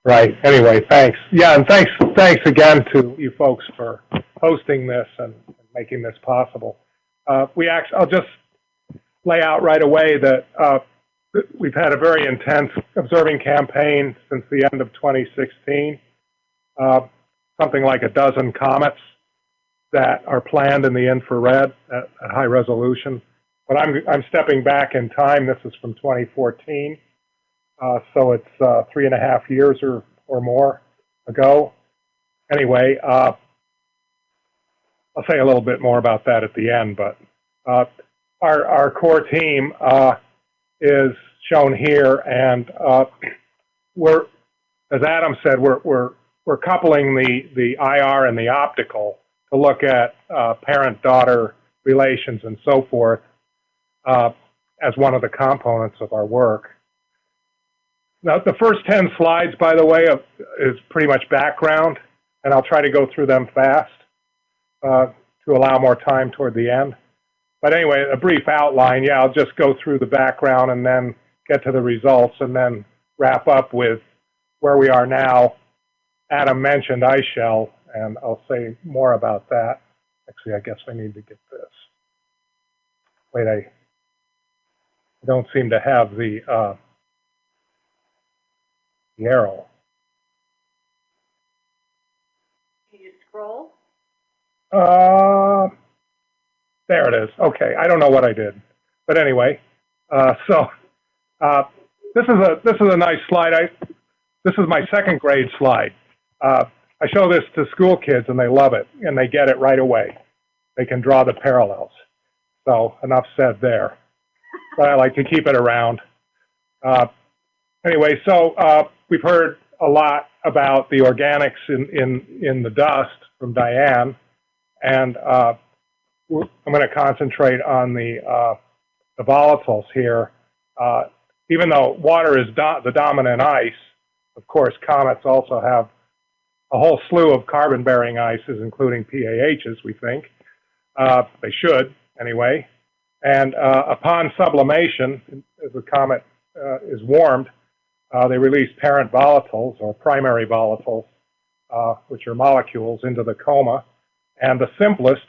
Right. Anyway, thanks. Yeah, and thanks again to you folks for hosting this and making this possible. I'll just lay out right away that we've had a very intense observing campaign since the end of 2016. Something like a dozen comets that are planned in the infrared at high resolution. But I'm stepping back in time. This is from 2014. So it's 3.5 years or more ago. Anyway, I'll say a little bit more about that at the end, but our core team is shown here, and we're, as Adam said, we're coupling the IR and the optical to look at parent-daughter relations and so forth as one of the components of our work. Now, the first 10 slides, by the way, is pretty much background, and I'll try to go through them fast to allow more time toward the end. But anyway, a brief outline. Yeah, I'll just go through the background and then get to the results and then wrap up with where we are now. Adam mentioned ice shell, and I'll say more about that. Actually, I guess I need to get this. Wait, I don't seem to have the arrow. Can you scroll? There it is. Okay, I don't know what I did, but anyway, this is a nice slide. This is my second grade slide. I show this to school kids and they love it and they get it right away. They can draw the parallels. So enough said there. But I like to keep it around. Anyway, so we've heard a lot about the organics in the dust from Diane, and I'm going to concentrate on the volatiles here. Even though water is the dominant ice, of course, comets also have a whole slew of carbon-bearing ices, including PAHs, we think. They should, anyway. And upon sublimation, as the comet is warmed, they release parent volatiles, or primary volatiles, which are molecules, into the coma. And the simplest,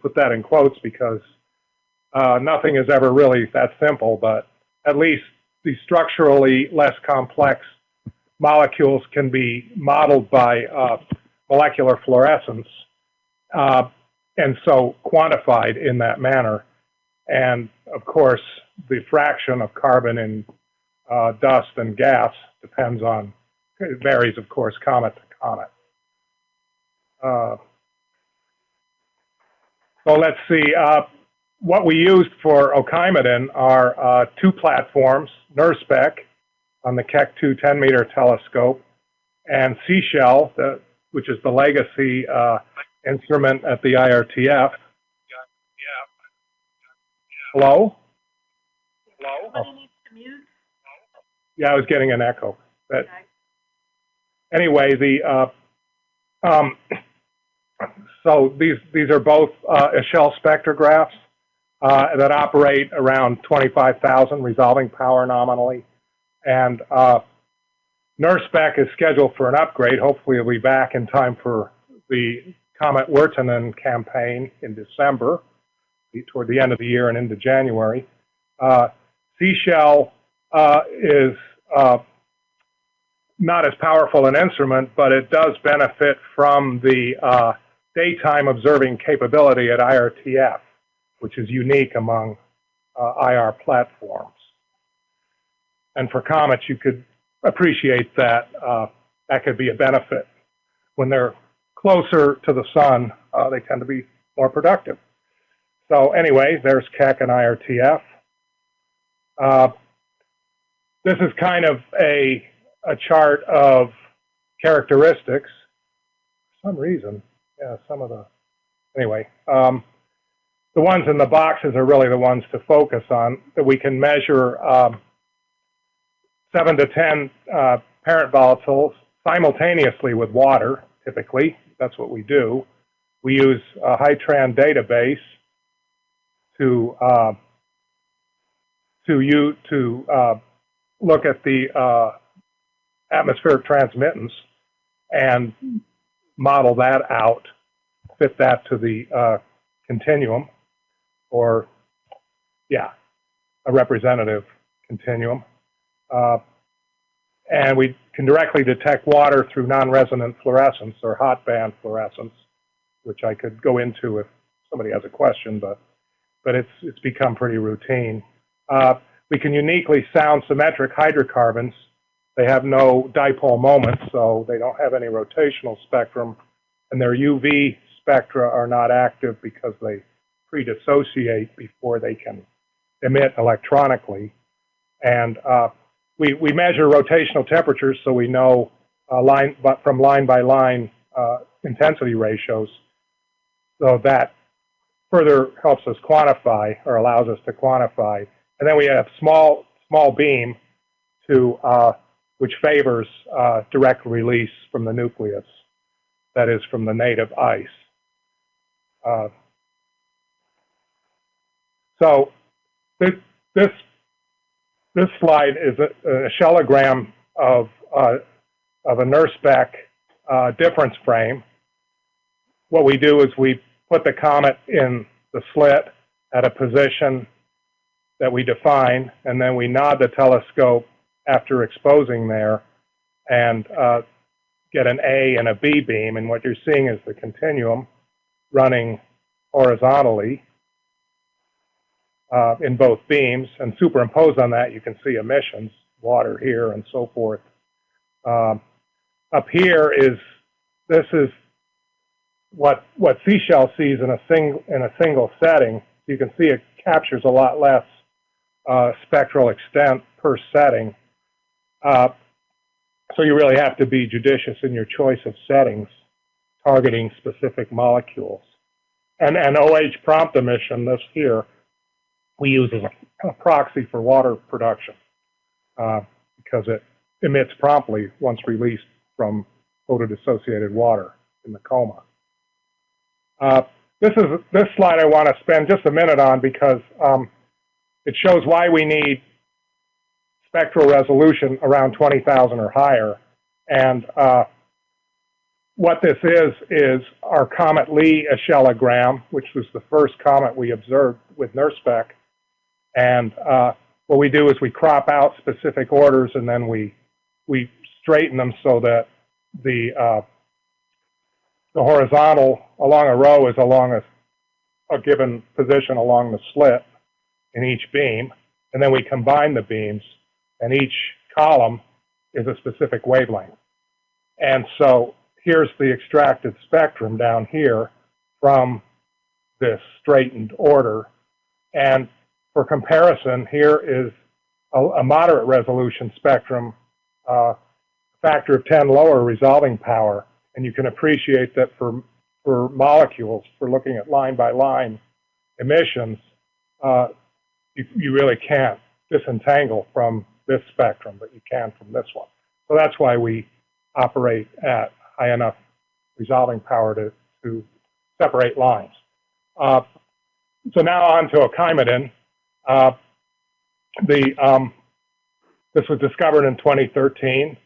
put that in quotes because nothing is ever really that simple, but at least the structurally less complex molecules can be modeled by molecular fluorescence and so quantified in that manner. And of course, the fraction of carbon in dust and gas depends on, it varies, of course, comet to comet. So let's see, what we used for Oukaimeden are two platforms, NIRSPEC on the Keck 2 10-meter telescope, and Seashell, which is the legacy instrument at the IRTF. Hello? Hello? Somebody needs to mute. Yeah, I was getting an echo. But Okay. anyway, so these are both Echelle spectrographs that operate around 25,000 resolving power nominally. And NIRSPEC is scheduled for an upgrade. Hopefully it'll be back in time for the Comet Wirtanen campaign in December, toward the end of the year and into January. Seashell is not as powerful an instrument, but it does benefit from the daytime observing capability at IRTF, which is unique among IR platforms. And for comets, you could appreciate that that could be a benefit. When they're closer to the sun, they tend to be more productive. So anyway, there's Keck and IRTF. This is kind of a chart of characteristics. For some reason, yeah, some of the, anyway. The ones in the boxes are really the ones to focus on, that we can measure 7 to 10 parent volatiles simultaneously with water, typically. That's what we do. We use a HyTran database to look at the atmospheric transmittance and model that out, fit that to the continuum, or, yeah, a representative continuum. And we can directly detect water through non-resonant fluorescence or hot band fluorescence, which I could go into if somebody has a question, but it's become pretty routine. We can uniquely sound symmetric hydrocarbons. They have no dipole moments, so they don't have any rotational spectrum, and their UV spectra are not active because they pre-dissociate before they can emit electronically. And we measure rotational temperatures, so we know from line by line intensity ratios. So that further helps us quantify, or allows us to quantify. And then we have small beam which favors direct release from the nucleus, that is, from the native ice. So this slide is a shellogram of a NIRSpec difference frame. What we do is we put the comet in the slit at a position that we define, and then we nod the telescope after exposing there and get an A and a B beam. And what you're seeing is the continuum running horizontally in both beams, and superimposed on that you can see emissions, water here and so forth. Up here this is what Seashell sees in a single setting. You can see it captures a lot less spectral extent per setting. So you really have to be judicious in your choice of settings, targeting specific molecules. And OH prompt emission, this here, we use as a proxy for water production because it emits promptly once released from photodissociated water in the coma. This slide I want to spend just a minute on because it shows why we need spectral resolution around 20,000 or higher. And what this is our Comet Lee echellogram, which was the first comet we observed with NIRSpec. And what we do is we crop out specific orders, and then we straighten them so that the horizontal along a row is along a given position along the slit in each beam, and then we combine the beams, and each column is a specific wavelength. And so here's the extracted spectrum down here from this straightened order. And for comparison, here is a moderate resolution spectrum, factor of 10 lower resolving power. And you can appreciate that for molecules, for looking at line by line emissions, you really can't disentangle from this spectrum, but you can from this one. So that's why we operate at high enough resolving power to separate lines. So now on to Oukaimeden. This was discovered in 2013.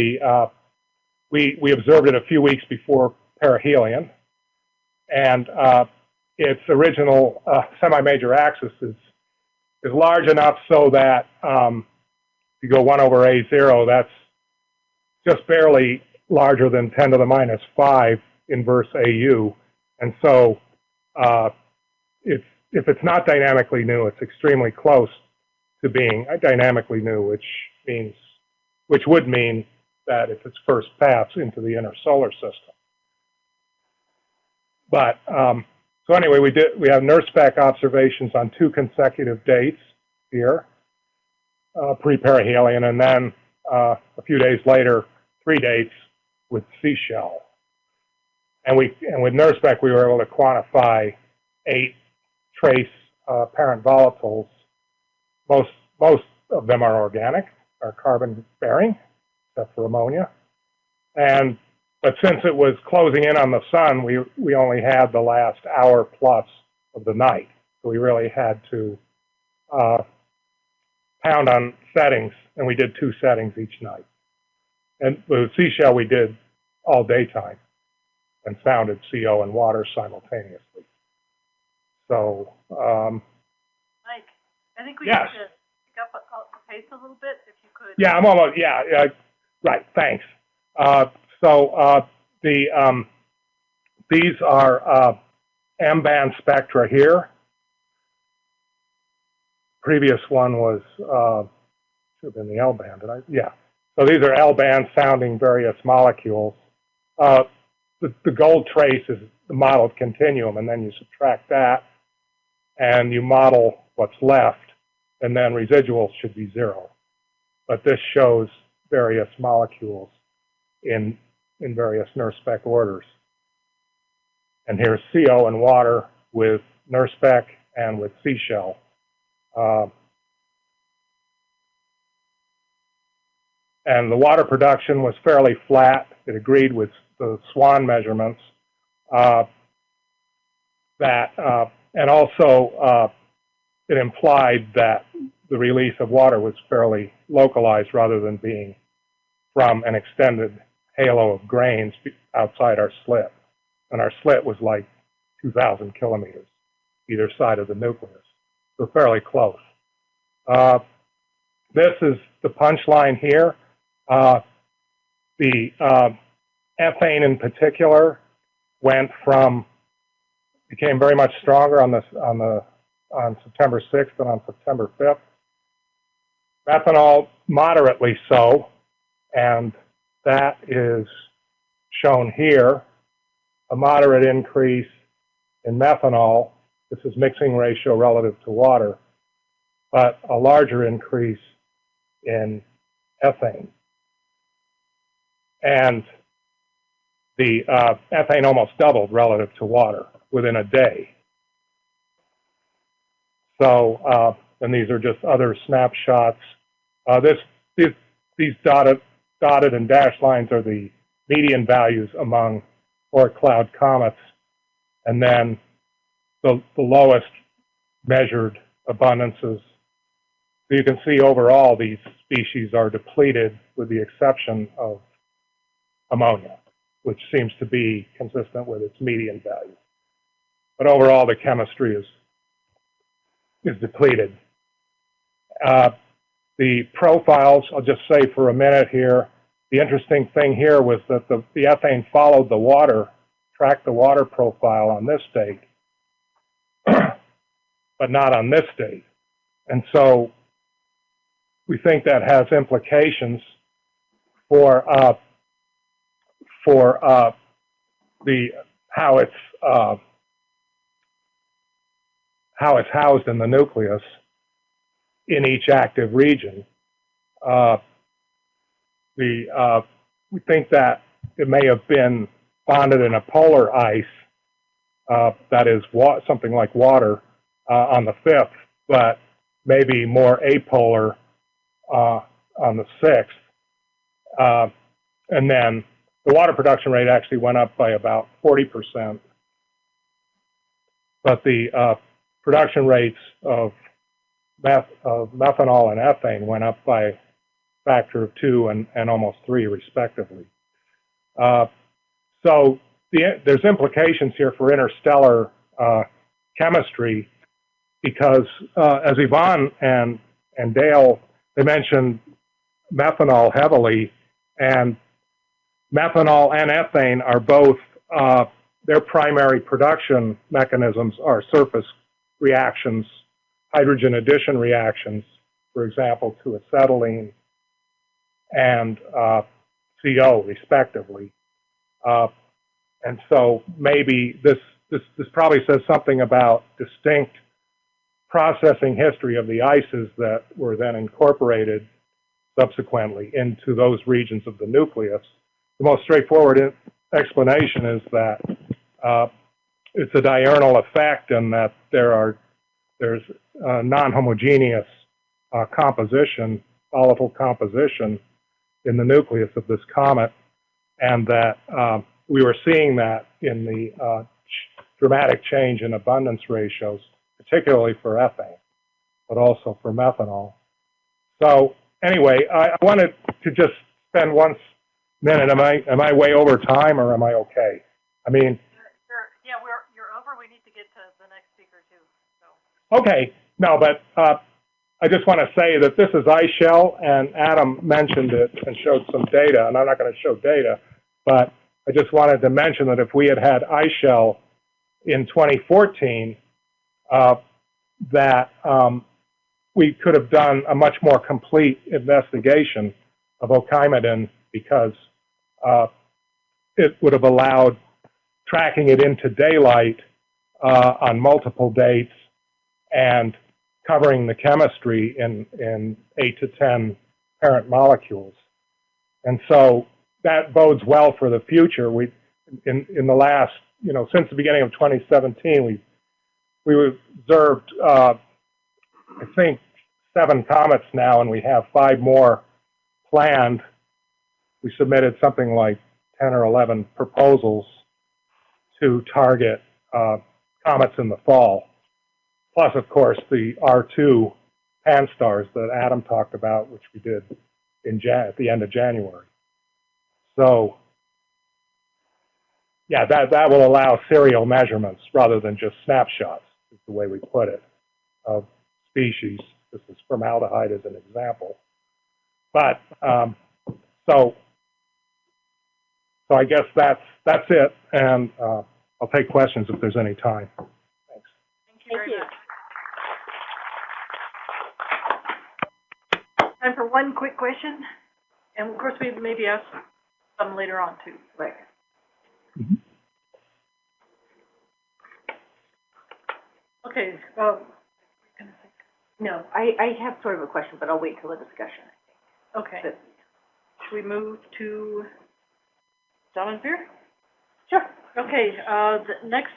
We observed it a few weeks before perihelion, and its original semi-major axis is large enough so that if you go 1 over A0, that's just barely larger than 10 to the minus 5 inverse AU. And so if it's not dynamically new, it's extremely close to being dynamically new, which would mean that it's its first pass into the inner solar system. But so anyway, we have NIRSpec observations on 2 consecutive dates here, pre-perihelion, and then a few days later, 3 dates with Seashell. And with NIRSpec, we were able to quantify 8 trace parent volatiles. Most of them are organic, are carbon bearing, except for ammonia. But since it was closing in on the sun, we only had the last hour plus of the night. So we really had to found on settings, and we did 2 settings each night. And with seashell, we did all daytime and sounded CO and water simultaneously. So, Mike, I think we yes. need to pick up the pace a little bit, if you could. Yeah, I'm almost, yeah, right, thanks. These are M-band spectra here. Previous one was, should have been the L-band, did I? Yeah. So these are L-band sounding various molecules. The gold trace is the modeled continuum, and then you subtract that, and you model what's left, and then residuals should be 0. But this shows various molecules in various NIRSpec orders. And here's CO and water with NIRSpec and with seashell. And the water production was fairly flat. It agreed with the SWAN measurements. And also it implied that the release of water was fairly localized rather than being from an extended halo of grains outside our slit. And our slit was like 2,000 kilometers, either side of the nucleus. So fairly close. This is the punchline here. The ethane in particular became very much stronger on September 6th than on September 5th. Methanol, moderately so, and that is shown here. A moderate increase in methanol. This is mixing ratio relative to water, but a larger increase in ethane. And the ethane almost doubled relative to water within a day. So, and these are just other snapshots. These dotted and dashed lines are the median values among Oort cloud comets, and then the lowest measured abundances. So you can see overall these species are depleted with the exception of ammonia, which seems to be consistent with its median value. But overall, the chemistry is depleted. The profiles, I'll just say for a minute here, the interesting thing here was that the ethane followed the water, tracked the water profile on this date, but not on this date. And so we think that has implications for how it's housed in the nucleus in each active region. We think that it may have been bonded in a polar ice, that is something like water, on the 5th, but maybe more apolar on the 6th. And then the water production rate actually went up by about 40%, but the production rates of methanol and ethane went up by a factor of 2 and almost 3, respectively. So there's implications here for interstellar chemistry because, as Yvonne and Dale, they mentioned methanol heavily, and methanol and ethane are both, their primary production mechanisms are surface reactions, hydrogen addition reactions, for example, to acetylene and CO, respectively. And so maybe this probably says something about distinct processing history of the ices that were then incorporated subsequently into those regions of the nucleus. The most straightforward explanation is that it's a diurnal effect and that there's non-homogeneous composition, volatile composition in the nucleus of this comet, and that we were seeing that in the dramatic change in abundance ratios, particularly for ethane, but also for methanol. So anyway, I wanted to just spend 1 minute. Am I way over time, or am I okay? I mean, you're over. We need to get to the next speaker too. So. Okay, no, but I just want to say that this is iShell, and Adam mentioned it and showed some data, and I'm not going to show data, but I just wanted to mention that if we had had iShell in 2014, that we could have done a much more complete investigation of Oukaimeden, because it would have allowed tracking it into daylight on multiple dates and covering the chemistry in 8 to 10 parent molecules. And so that bodes well for the future. In the last, since the beginning of 2017, we observed, I think, 7 comets now, and we have 5 more planned. We submitted something like 10 or 11 proposals to target comets in the fall. Plus, of course, the R2 pan-stars that Adam talked about, which we did at the end of January. So, yeah, that will allow serial measurements rather than just snapshots, is the way we put it, of species. This is formaldehyde as an example. But, so I guess that's it, and I'll take questions if there's any time. Thanks. Thank you very much. Time for one quick question, and of course we maybe ask some later on too. Right. Mm-hmm. Okay. No, I have sort of a question, but I'll wait till the discussion. Okay. But, should we move to John and Fear? sure. Okay. The next